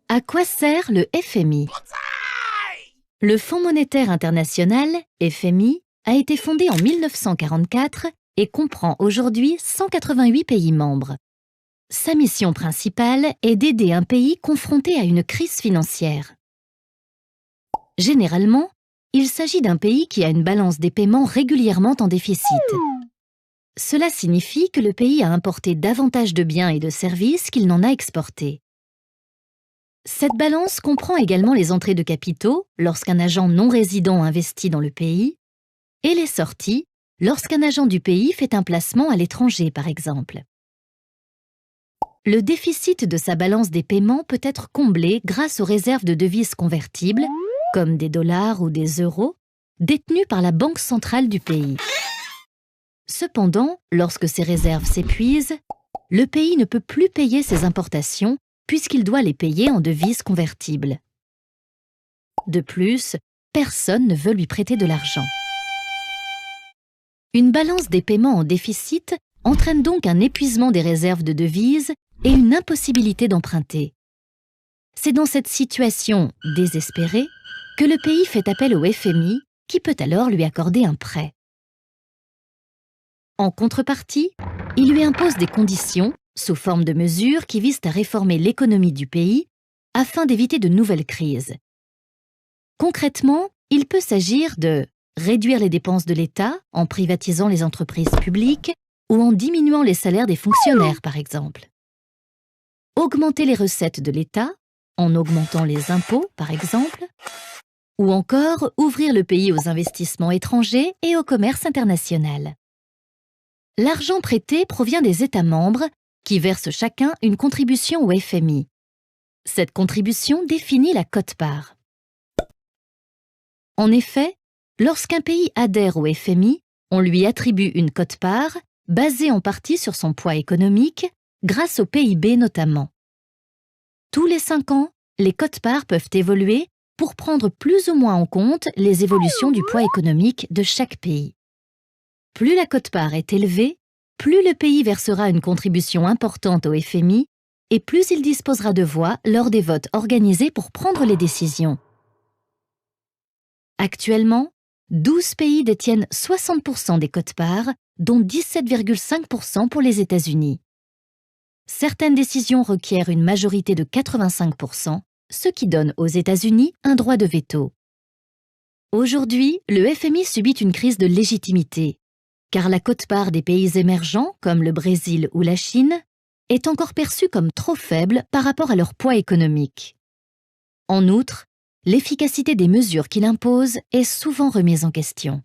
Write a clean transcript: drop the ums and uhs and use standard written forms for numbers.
À quoi sert le FMI? Le Fonds monétaire international, FMI, a été fondé en 1944 et comprend aujourd'hui 188 pays membres. Sa mission principale est d'aider un pays confronté à une crise financière. Généralement, il s'agit d'un pays qui a une balance des paiements régulièrement en déficit. Cela signifie que le pays a importé davantage de biens et de services qu'il n'en a exportés. Cette balance comprend également les entrées de capitaux lorsqu'un agent non résident investit dans le pays et les sorties lorsqu'un agent du pays fait un placement à l'étranger, par exemple. Le déficit de sa balance des paiements peut être comblé grâce aux réserves de devises convertibles, comme des dollars ou des euros, détenues par la Banque centrale du pays. Cependant, lorsque ces réserves s'épuisent, le pays ne peut plus payer ses importations puisqu'il doit les payer en devises convertibles. De plus, personne ne veut lui prêter de l'argent. Une balance des paiements en déficit entraîne donc un épuisement des réserves de devises et une impossibilité d'emprunter. C'est dans cette situation désespérée que le pays fait appel au FMI, qui peut alors lui accorder un prêt. En contrepartie, il lui impose des conditions, sous forme de mesures qui visent à réformer l'économie du pays afin d'éviter de nouvelles crises. Concrètement, il peut s'agir de réduire les dépenses de l'État en privatisant les entreprises publiques ou en diminuant les salaires des fonctionnaires, par exemple. Augmenter les recettes de l'État en augmentant les impôts, par exemple, ou encore ouvrir le pays aux investissements étrangers et au commerce international. L'argent prêté provient des États membres qui versent chacun une contribution au FMI. Cette contribution définit la quote-part. En effet, lorsqu'un pays adhère au FMI, on lui attribue une quote-part basée en partie sur son poids économique, grâce au PIB notamment. Tous les 5 ans, les quote-parts peuvent évoluer pour prendre plus ou moins en compte les évolutions du poids économique de chaque pays. Plus la quote-part est élevée, plus le pays versera une contribution importante au FMI et plus il disposera de voix lors des votes organisés pour prendre les décisions. Actuellement, 12 pays détiennent 60% des quote-parts, dont 17,5% pour les États-Unis. Certaines décisions requièrent une majorité de 85%, ce qui donne aux États-Unis un droit de veto. Aujourd'hui, le FMI subit une crise de légitimité, car la quote-part des pays émergents, comme le Brésil ou la Chine, est encore perçue comme trop faible par rapport à leur poids économique. En outre, l'efficacité des mesures qu'il impose est souvent remise en question.